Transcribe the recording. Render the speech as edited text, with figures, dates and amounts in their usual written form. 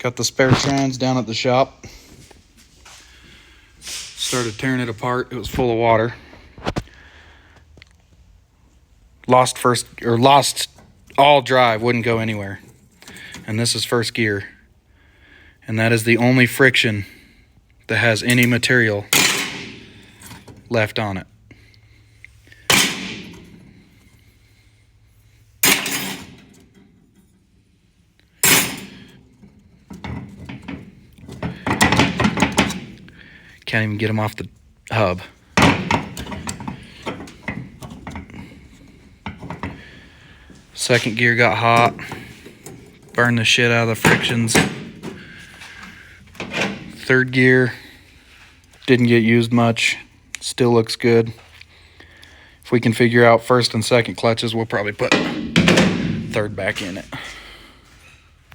Got the spare trans down at the shop. Started tearing it apart. It was full of water. Lost all drive, wouldn't go anywhere. And this is first gear. And that is the only friction that has any material left on it. Can't even get them off the hub. Second gear got hot. Burned the shit out of the frictions. Third gear didn't get used much. Still looks good. If we can figure out first and second clutches, we'll probably put third back in it.